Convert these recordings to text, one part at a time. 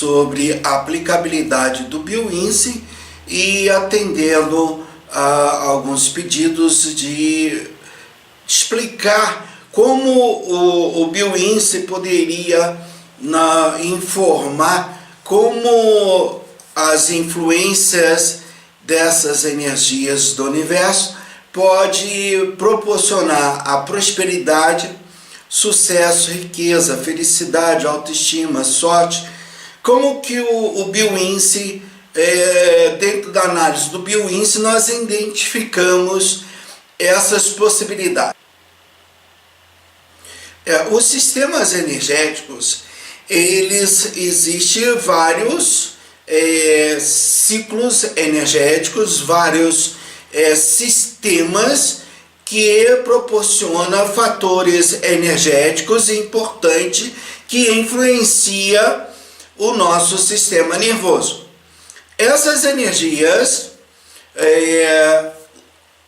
sobre a aplicabilidade do BioInse e atendendo a alguns pedidos de explicar como o BioInse poderia informar como as influências dessas energias do universo pode proporcionar a prosperidade, sucesso, riqueza, felicidade, autoestima, sorte. Como que o BioInse, dentro da análise do BioInse, nós identificamos essas possibilidades. Os sistemas energéticos, existem vários ciclos energéticos, vários sistemas que proporcionam fatores energéticos importantes que influenciam o nosso sistema nervoso. Essas energias,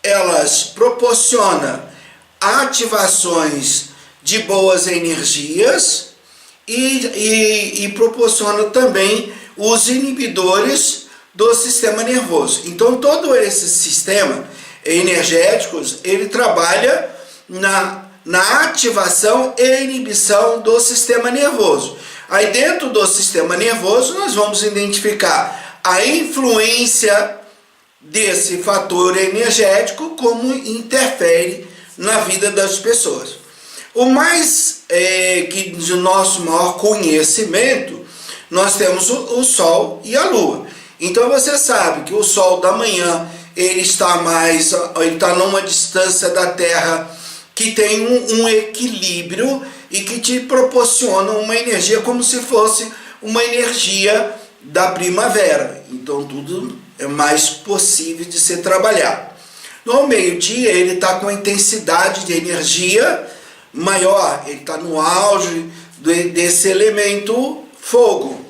elas proporcionam ativações de boas energias e proporcionam também os inibidores do sistema nervoso. Então, todo esse sistema energéticos, ele trabalha na ativação e inibição do sistema nervoso. Aí dentro do sistema nervoso nós vamos identificar a influência desse fator energético, como interfere na vida das pessoas. O mais que de nosso maior conhecimento, nós temos o Sol e a Lua. Então você sabe que o Sol da manhã ele está numa distância da Terra que tem um equilíbrio e que te proporciona uma energia como se fosse uma energia da primavera. Então tudo é mais possível de ser trabalhado. No meio-dia ele está com a intensidade de energia maior, ele está no auge desse elemento fogo.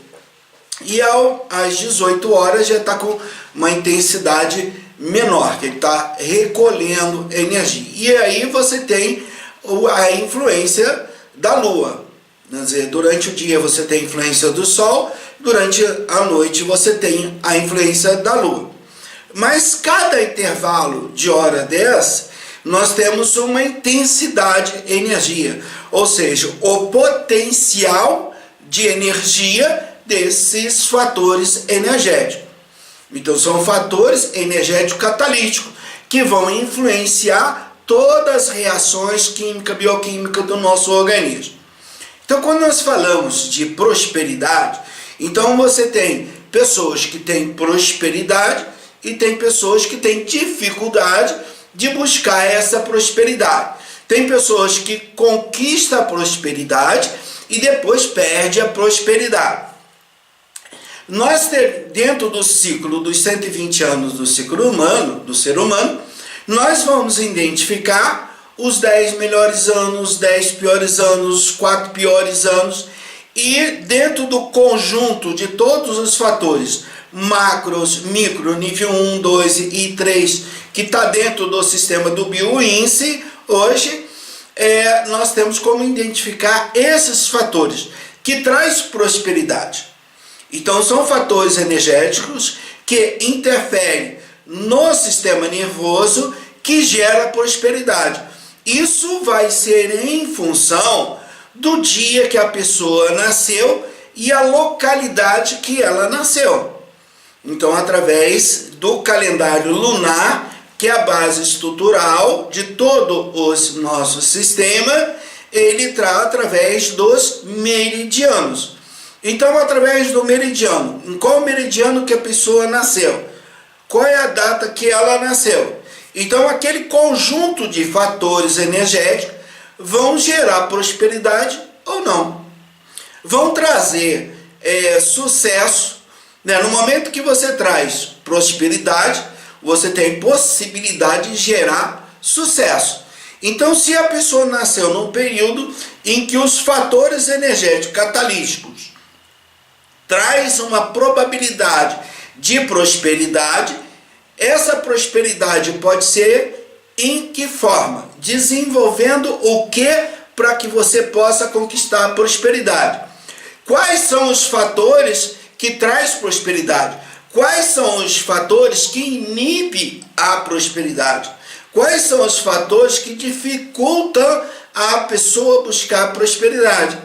E às 18 horas já está com uma intensidade menor, que ele está recolhendo energia. E aí você tem a influência da Lua. Quer dizer, durante o dia você tem a influência do Sol, durante a noite você tem a influência da Lua. Mas cada intervalo de hora dessa, nós temos uma intensidade de energia, ou seja, o potencial de energia desses fatores energéticos. Então são fatores energéticos catalíticos que vão influenciar todas as reações químicas, bioquímicas do nosso organismo. Então quando nós falamos de prosperidade, então você tem pessoas que têm prosperidade e tem pessoas que têm dificuldade de buscar essa prosperidade. Tem pessoas que conquistam a prosperidade e depois perdem a prosperidade. Nós, dentro do ciclo dos 120 anos do ciclo humano, do ser humano, nós vamos identificar os 10 melhores anos, os 10 piores anos, os 4 piores anos, e dentro do conjunto de todos os fatores, macros, micro, nível 1, 2 e 3, que está dentro do sistema do BioInse, hoje, nós temos como identificar esses fatores que traz prosperidade. Então são fatores energéticos que interferem no sistema nervoso que gera prosperidade. Isso vai ser em função do dia que a pessoa nasceu e a localidade que ela nasceu. Então, através do calendário lunar, que é a base estrutural de todo o nosso sistema, ele traz através dos meridianos. Então, através do meridiano, em qual meridiano que a pessoa nasceu? Qual é a data que ela nasceu? Então, aquele conjunto de fatores energéticos vão gerar prosperidade ou não. Vão trazer sucesso. No momento que você traz prosperidade, você tem possibilidade de gerar sucesso. Então, se a pessoa nasceu num período em que os fatores energéticos catalíticos traz uma probabilidade de prosperidade, essa prosperidade pode ser em que forma? Desenvolvendo o que para que você possa conquistar a prosperidade? Quais são os fatores que traz prosperidade? Quais são os fatores que inibem a prosperidade? Quais são os fatores que dificultam a pessoa buscar prosperidade?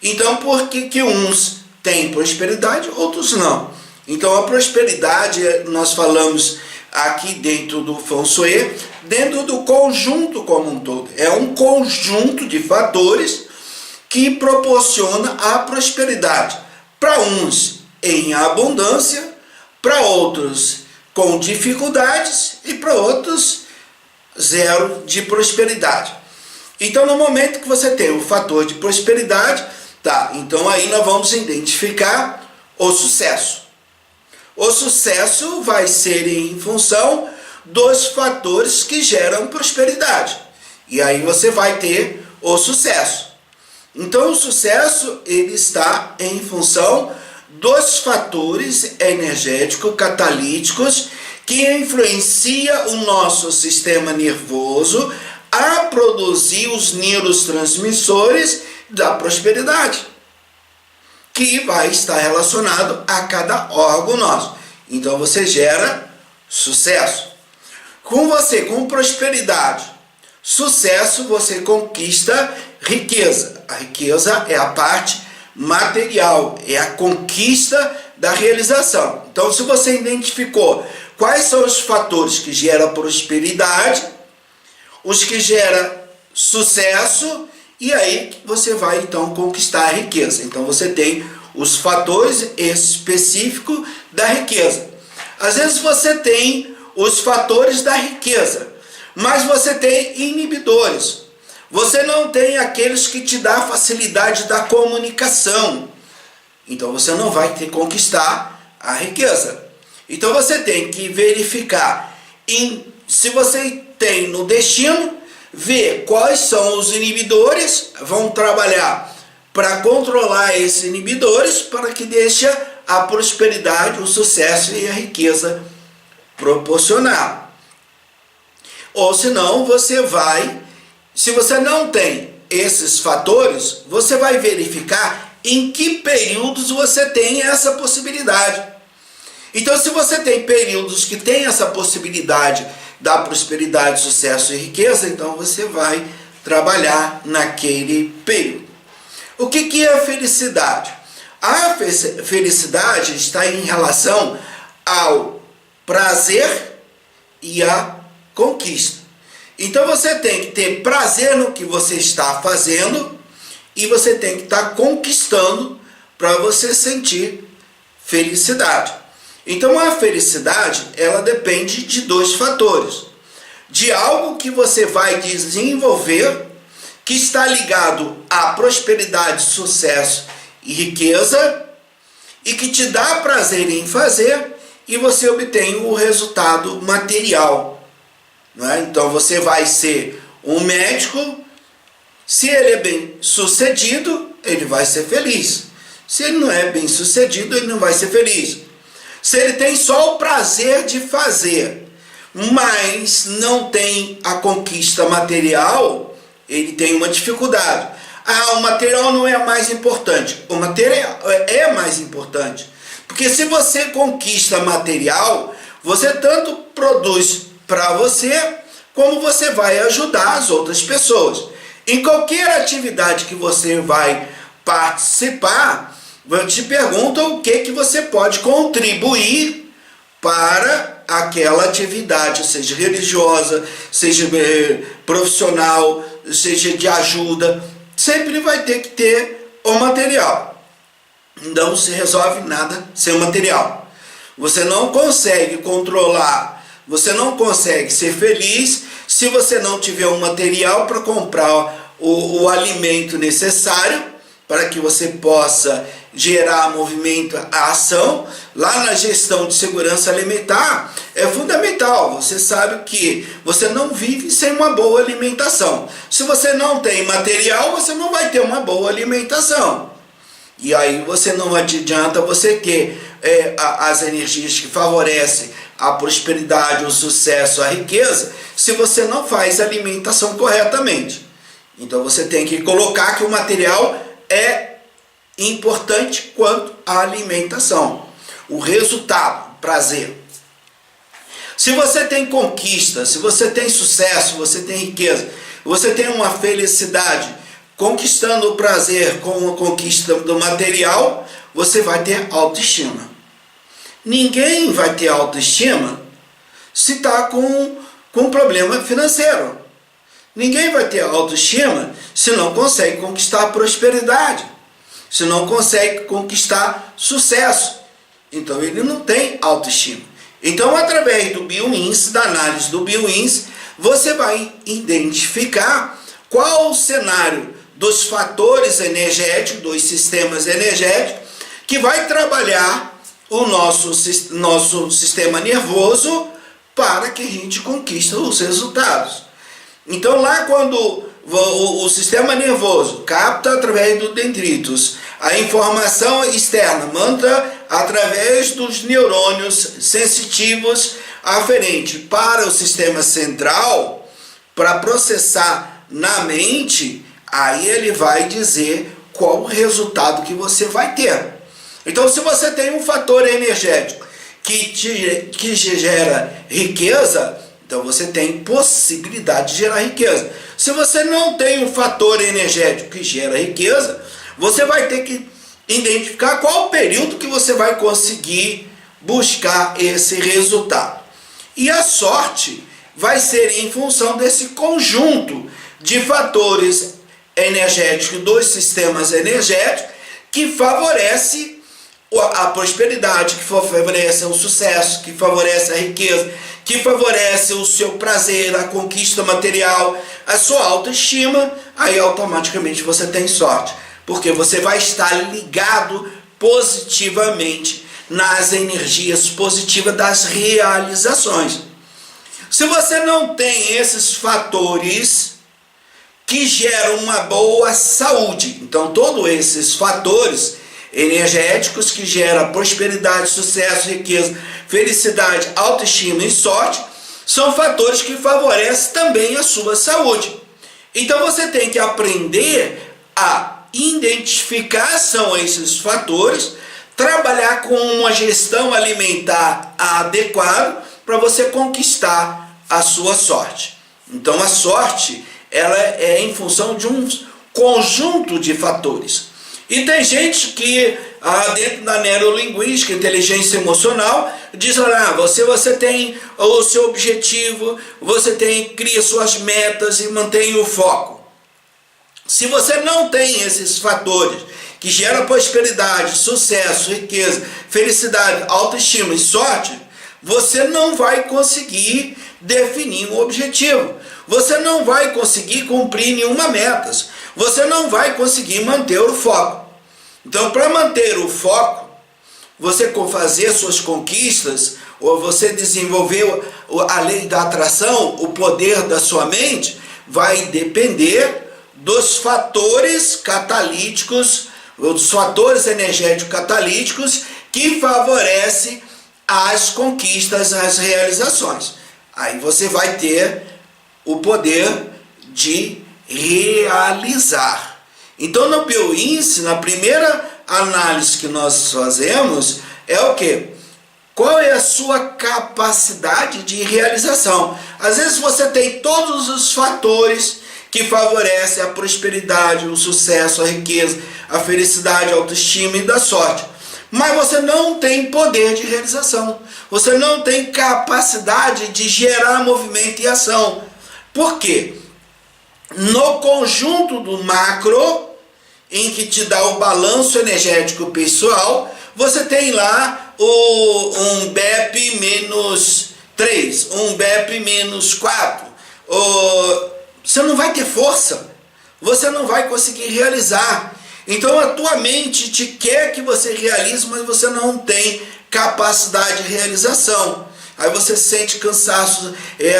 Então, por que uns têm prosperidade, outros não? Então, a prosperidade, nós falamos aqui dentro do Feng Shui, dentro do conjunto como um todo. É um conjunto de fatores que proporciona a prosperidade. Para uns em abundância, para outros com dificuldades e para outros zero de prosperidade. Então, no momento que você tem o fator de prosperidade, tá, então aí nós vamos identificar o sucesso. O sucesso vai ser em função dos fatores que geram prosperidade. E aí você vai ter o sucesso. Então, o sucesso ele está em função dos fatores energéticos catalíticos que influencia o nosso sistema nervoso a produzir os neurotransmissores da prosperidade, que vai estar relacionado a cada órgão nosso. Então você gera sucesso. Com prosperidade, sucesso, você conquista riqueza. A riqueza é a parte material, é a conquista da realização. Então, se você identificou quais são os fatores que geram prosperidade, os que geram sucesso, e aí você vai então conquistar a riqueza. Então você tem os fatores específicos da riqueza. Às vezes você tem os fatores da riqueza, mas você tem inibidores. Você não tem aqueles que te dão facilidade da comunicação. Então você não vai ter conquistar a riqueza. Então você tem que verificar se você tem no destino, ver quais são os inibidores, vão trabalhar para controlar esses inibidores para que deixe a prosperidade, o sucesso e a riqueza proporcionar. Ou senão se você não tem esses fatores, você vai verificar em que períodos você tem essa possibilidade. Então, se você tem períodos que tem essa possibilidade da prosperidade, sucesso e riqueza, então você vai trabalhar naquele período. O que é a felicidade? A felicidade está em relação ao prazer e à conquista. Então você tem que ter prazer no que você está fazendo e você tem que estar conquistando para você sentir felicidade. Então a felicidade, ela depende de dois fatores. De algo que você vai desenvolver, que está ligado à prosperidade, sucesso e riqueza, e que te dá prazer em fazer, e você obtém o resultado material. Não é? Então você vai ser um médico, se ele é bem sucedido, ele vai ser feliz. Se ele não é bem sucedido, ele não vai ser feliz. Se ele tem só o prazer de fazer, mas não tem a conquista material, ele tem uma dificuldade. O material não é mais importante. O material é mais importante. Porque se você conquista material, você tanto produz para você, como você vai ajudar as outras pessoas. Em qualquer atividade que você vai participar, te perguntam o que você pode contribuir para aquela atividade, seja religiosa, seja profissional, seja de ajuda. Sempre vai ter que ter o material. Não se resolve nada sem o material. Você não consegue controlar, você não consegue ser feliz se você não tiver um material para comprar o alimento necessário para que você possa gerar movimento, a ação. Lá na gestão de segurança alimentar é fundamental. Você sabe que você não vive sem uma boa alimentação. Se você não tem material, você não vai ter uma boa alimentação. E aí você não adianta você ter as energias que favorecem a prosperidade, o sucesso, a riqueza, se você não faz a alimentação corretamente. Então você tem que colocar que o material é importante quanto a alimentação. O resultado, prazer. Se você tem conquista, se você tem sucesso, você tem riqueza, você tem uma felicidade, conquistando o prazer com a conquista do material, você vai ter autoestima. Ninguém vai ter autoestima se está com problema financeiro. Ninguém vai ter autoestima se não consegue conquistar a prosperidade, se não consegue conquistar sucesso. Então ele não tem autoestima. Então, através do Bioíndice, da análise do Bioíndice, você vai identificar qual o cenário dos fatores energéticos, dos sistemas energéticos, que vai trabalhar o nosso sistema nervoso para que a gente conquiste os resultados. Então, lá quando o sistema nervoso capta através dos dendritos a informação externa, manda através dos neurônios sensitivos aferente para o sistema central, para processar na mente, aí ele vai dizer qual o resultado que você vai ter. Então, se você tem um fator energético que gera riqueza, então você tem possibilidade de gerar riqueza. Se você não tem um fator energético que gera riqueza, você vai ter que identificar qual o período que você vai conseguir buscar esse resultado. E a sorte vai ser em função desse conjunto de fatores energéticos dos sistemas energéticos que favorece a prosperidade, que favorece o sucesso, que favorece a riqueza, que favorece o seu prazer, a conquista material, a sua autoestima. Aí automaticamente você tem sorte, porque você vai estar ligado positivamente nas energias positivas das realizações. Se você não tem esses fatores que geram uma boa saúde, então todos esses fatores energéticos que geram prosperidade, sucesso, riqueza, felicidade, autoestima e sorte, são fatores que favorecem também a sua saúde. Então você tem que aprender a identificar são esses fatores, trabalhar com uma gestão alimentar adequada para você conquistar a sua sorte. Então a sorte, ela é em função de um conjunto de fatores. E tem gente que, dentro da neurolinguística, inteligência emocional, diz, olha, você tem o seu objetivo, cria suas metas e mantém o foco. Se você não tem esses fatores que geram prosperidade, sucesso, riqueza, felicidade, autoestima e sorte, você não vai conseguir definir um objetivo. Você não vai conseguir cumprir nenhuma meta. Você não vai conseguir manter o foco. Então, para manter o foco, você fazer suas conquistas, ou você desenvolver a lei da atração, o poder da sua mente, vai depender dos fatores catalíticos, dos fatores energéticos catalíticos que favorecem as conquistas, as realizações. Aí você vai ter o poder de realizar. Então, no Bioíndice, na primeira análise que nós fazemos, é o quê? Qual é a sua capacidade de realização? Às vezes você tem todos os fatores que favorecem a prosperidade, o sucesso, a riqueza, a felicidade, a autoestima e da sorte. Mas você não tem poder de realização. Você não tem capacidade de gerar movimento e ação. Por quê? No conjunto do macro, em que te dá o balanço energético pessoal, você tem lá um BEP menos 3, um BEP menos 4. Você não vai ter força, você não vai conseguir realizar. Então a tua mente te quer que você realize, mas você não tem capacidade de realização. Aí você sente cansaço, é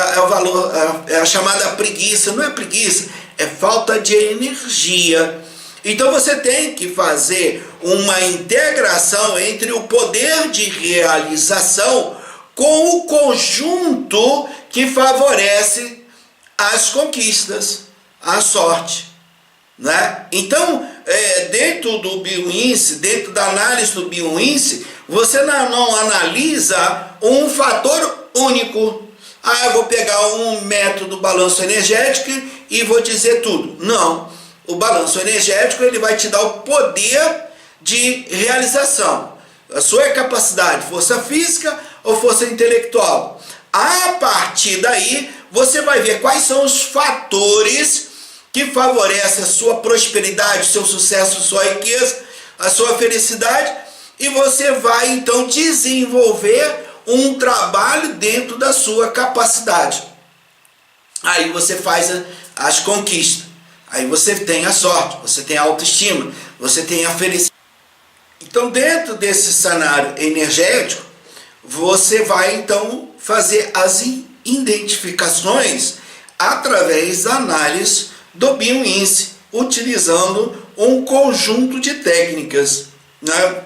a chamada preguiça. Não é preguiça, é falta de energia. Então você tem que fazer uma integração entre o poder de realização com o conjunto que favorece as conquistas, a sorte. né? Então, dentro do BioInse, dentro da análise do BioInse, você não analisa um fator único. Eu vou pegar um método balanço energético e vou dizer tudo. Não. O balanço energético ele vai te dar o poder de realização. A sua capacidade, força física ou força intelectual. A partir daí, você vai ver quais são os fatores que favorecem a sua prosperidade, o seu sucesso, a sua riqueza, a sua felicidade, e você vai então desenvolver um trabalho dentro da sua capacidade. Aí você faz as conquistas, aí você tem a sorte, você tem a autoestima, você tem a felicidade. Então, dentro desse cenário energético, você vai então fazer as identificações através da análise do BioInse, utilizando um conjunto de técnicas, né?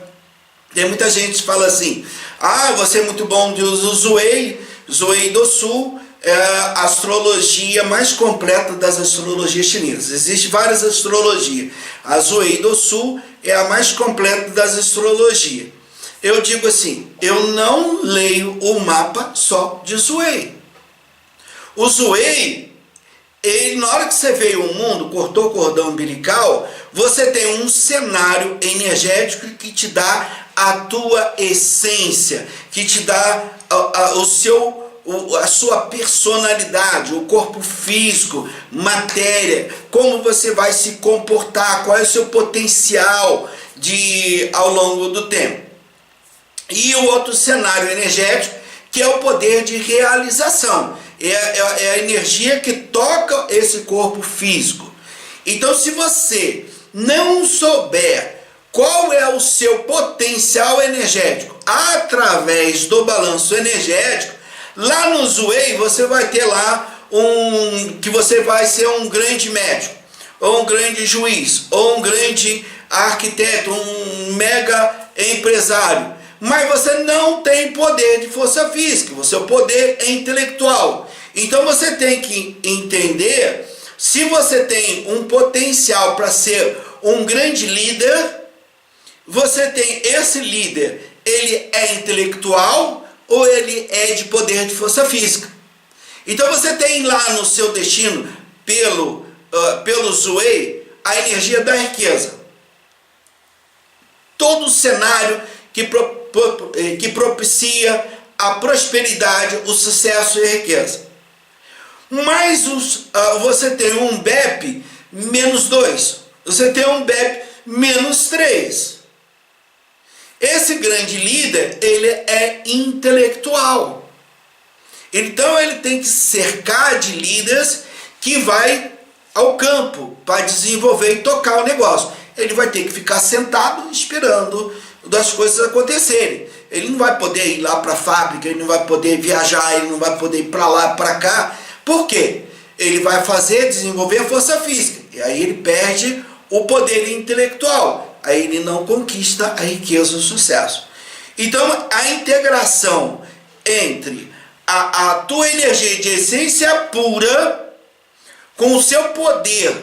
Tem muita gente que fala assim: você é muito bom de usar Zhuangzi do Sul, é a astrologia mais completa das astrologias chinesas. Existem várias astrologias. A Zhuangzi do Sul é a mais completa das astrologias. Eu digo assim, eu não leio o mapa só de Zhuangzi. O Zhuangzi, na hora que você veio ao mundo, cortou o cordão umbilical, você tem um cenário energético que te dá a tua essência, que te dá a sua personalidade, o corpo físico, matéria, como você vai se comportar, qual é o seu potencial ao longo do tempo. E o outro cenário energético, que é o poder de realização, é a energia que toca esse corpo físico. Então, se você não souber qual é o seu potencial energético através do balanço energético, lá no Zhuangzi você vai ter lá que você vai ser um grande médico, ou um grande juiz, ou um grande arquiteto, um mega empresário. Mas você não tem poder de força física, o seu poder é intelectual. Então você tem que entender se você tem um potencial para ser um grande líder. Você tem esse líder, ele é intelectual ou ele é de poder de força física? Então você tem lá no seu destino, pelo Zhuangzi, a energia da riqueza. Todo o cenário que propicia a prosperidade, o sucesso e a riqueza. Mas você tem um BEP -2, você tem um BEP -3. Esse grande líder, ele é intelectual. Então ele tem que cercar de líderes que vai ao campo para desenvolver e tocar o negócio. Ele vai ter que ficar sentado esperando das coisas acontecerem. Ele não vai poder ir lá para a fábrica, ele não vai poder viajar, ele não vai poder ir para lá, para cá. Por quê? Ele vai desenvolver a força física. E aí ele perde o poder intelectual. Aí ele não conquista a riqueza e o sucesso. Então, a integração entre a tua energia de essência pura com o seu poder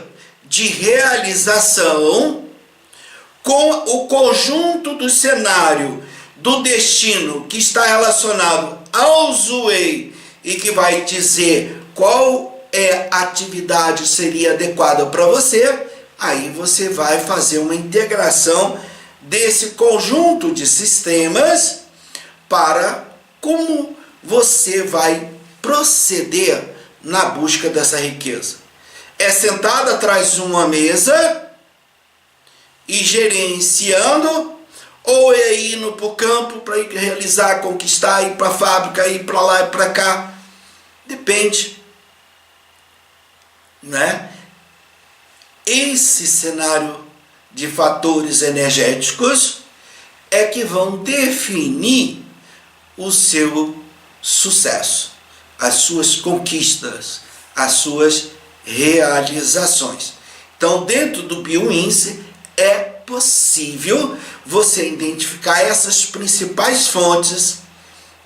de realização, com o conjunto do cenário do destino que está relacionado ao Zhuangzi e que vai dizer qual a atividade seria adequada para você. Aí você vai fazer uma integração desse conjunto de sistemas para como você vai proceder na busca dessa riqueza. É sentado atrás de uma mesa e gerenciando, ou é indo para o campo para realizar, conquistar, ir para a fábrica, ir para lá e para cá? Depende, né? Esse cenário de fatores energéticos é que vão definir o seu sucesso, as suas conquistas, as suas realizações. Então, dentro do BioInse, é possível você identificar essas principais fontes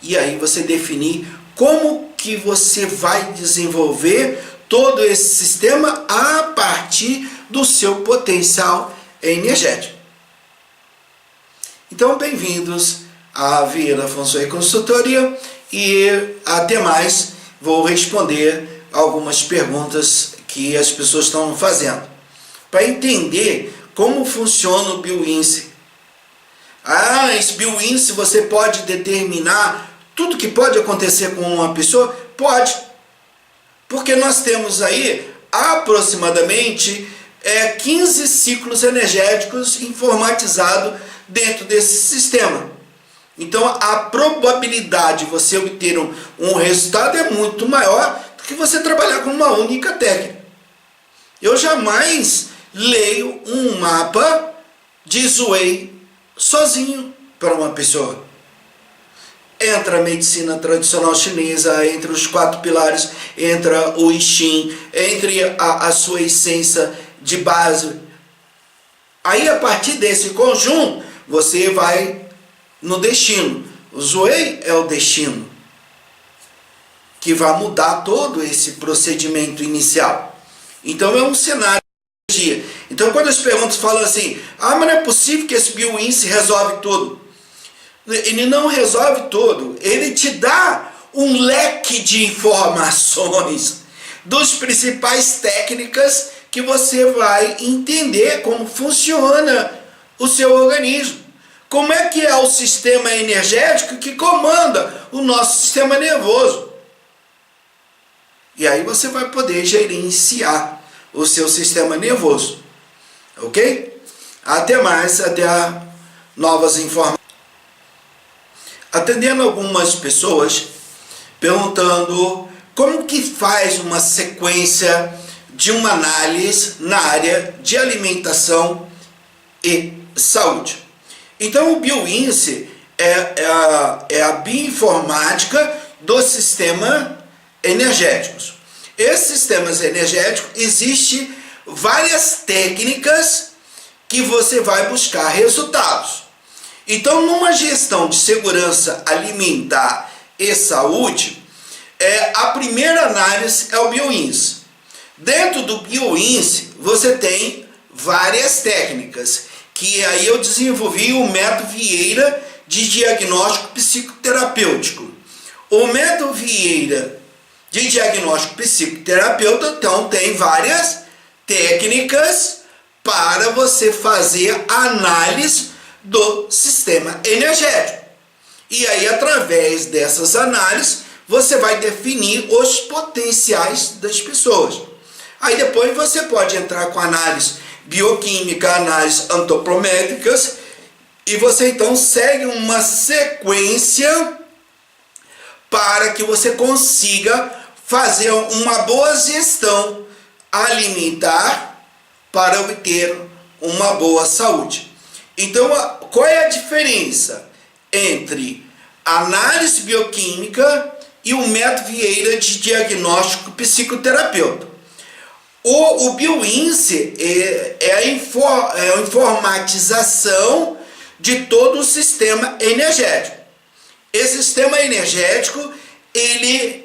e aí você definir como que você vai desenvolver todo esse sistema a partir do seu potencial energético. Então, bem-vindos à Vieira Fonsoy Consultoria e até mais, vou responder algumas perguntas que as pessoas estão fazendo para entender como funciona o BioInce. Esse BioInce você pode determinar tudo que pode acontecer com uma pessoa? Pode, porque nós temos aí aproximadamente 15 ciclos energéticos informatizados dentro desse sistema. Então a probabilidade de você obter um resultado é muito maior do que você trabalhar com uma única técnica. Eu jamais leio um mapa de Zway sozinho para uma pessoa. Entra a medicina tradicional chinesa, entre os 4 pilares, entra o I Ching, entre a sua essência de base. Aí, a partir desse conjunto, você vai no destino. O Zway é o destino, que vai mudar todo esse procedimento inicial. Então, é um cenário de energia. Então, quando as perguntas falam assim, mas não é possível que esse BioInce resolve tudo. Ele não resolve tudo. Ele te dá um leque de informações dos principais técnicas que você vai entender como funciona o seu organismo. Como é que é o sistema energético que comanda o nosso sistema nervoso. E aí você vai poder gerenciar o seu sistema nervoso. Ok? Até mais, até novas informações. Atendendo algumas pessoas, perguntando como que faz uma sequência de uma análise na área de alimentação e saúde. Então o BioInce é a bioinformática do sistema energéticos. Esses sistemas energéticos, existem várias técnicas que você vai buscar resultados. Então, numa gestão de segurança alimentar e saúde, a primeira análise é o BioInce. Dentro do BioInce, você tem várias técnicas, que aí eu desenvolvi o método Vieira de diagnóstico psicoterapêutico. O método Vieira de diagnóstico psicoterapêutico, então, tem várias técnicas para você fazer análise do sistema energético. E aí, através dessas análises, você vai definir os potenciais das pessoas. Aí depois você pode entrar com análise bioquímica, análise antropométricas, e você então segue uma sequência para que você consiga fazer uma boa gestão alimentar para obter uma boa saúde. Então, qual é a diferença entre a análise bioquímica e o método Vieira de diagnóstico psicoterapêutico? O BioInce é a informatização de todo o sistema energético. Esse sistema energético, ele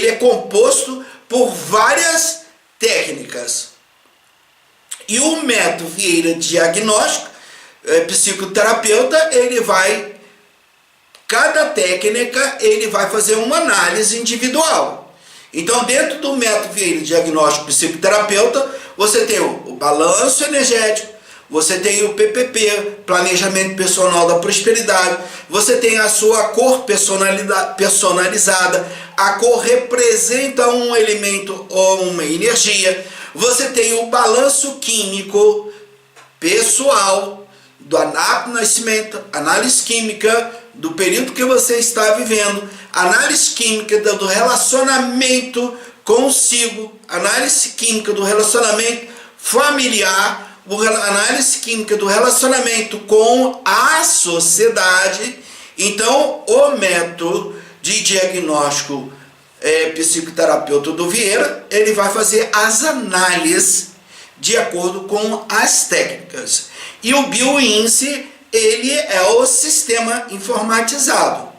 é composto por várias técnicas. E o método Vieira de diagnóstico psicoterapeuta, cada técnica, ele vai fazer uma análise individual. Então, dentro do método Vieira de diagnóstico psicoterapeuta, você tem o balanço energético, você tem o PPP, Planejamento Personal da Prosperidade, você tem a sua cor personalizada, a cor representa um elemento ou uma energia, você tem o balanço químico pessoal, do nascimento, análise química do período que você está vivendo, análise química do relacionamento consigo, análise química do relacionamento familiar, análise química do relacionamento com a sociedade. Então, o método de diagnóstico psicoterapeuta do Vieira, ele vai fazer as análises de acordo com as técnicas. E o BioInce, ele é o sistema informatizado.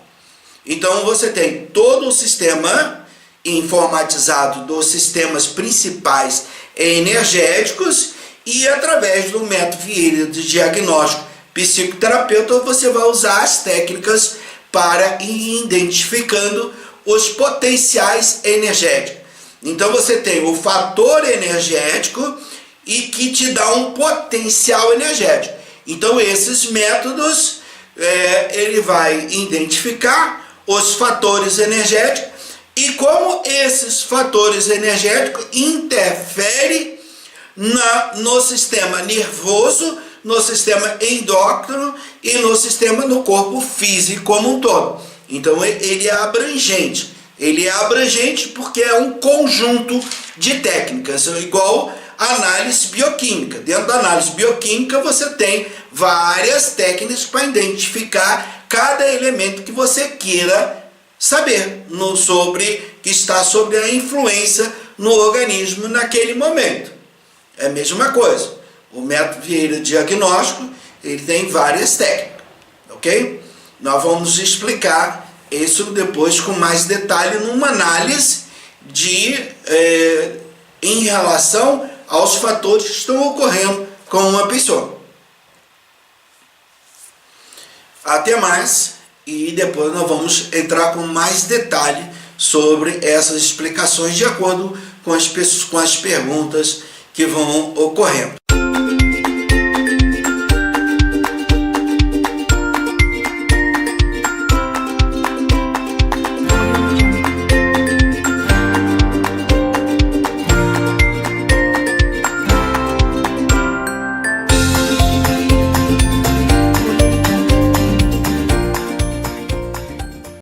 Então você tem todo o sistema informatizado dos sistemas principais energéticos, e através do método Vieira de diagnóstico psicoterapeuta você vai usar as técnicas para ir identificando os potenciais energéticos. Então você tem o fator energético e que te dá um potencial energético. Então esses métodos, ele vai identificar os fatores energéticos e como esses fatores energéticos interferem no sistema nervoso, no sistema endócrino e no sistema do corpo físico como um todo. Então ele é abrangente. Ele é abrangente porque é um conjunto de técnicas, igual a análise bioquímica. Dentro da análise bioquímica você tem várias técnicas para identificar cada elemento que você queira saber que está sobre a influência no organismo naquele momento. É a mesma coisa. O método Vieira diagnóstico, ele tem várias técnicas, ok? Nós vamos explicar isso depois com mais detalhe numa análise em relação aos fatores que estão ocorrendo com uma pessoa. Até mais, e depois nós vamos entrar com mais detalhe sobre essas explicações de acordo com as perguntas que vão ocorrendo.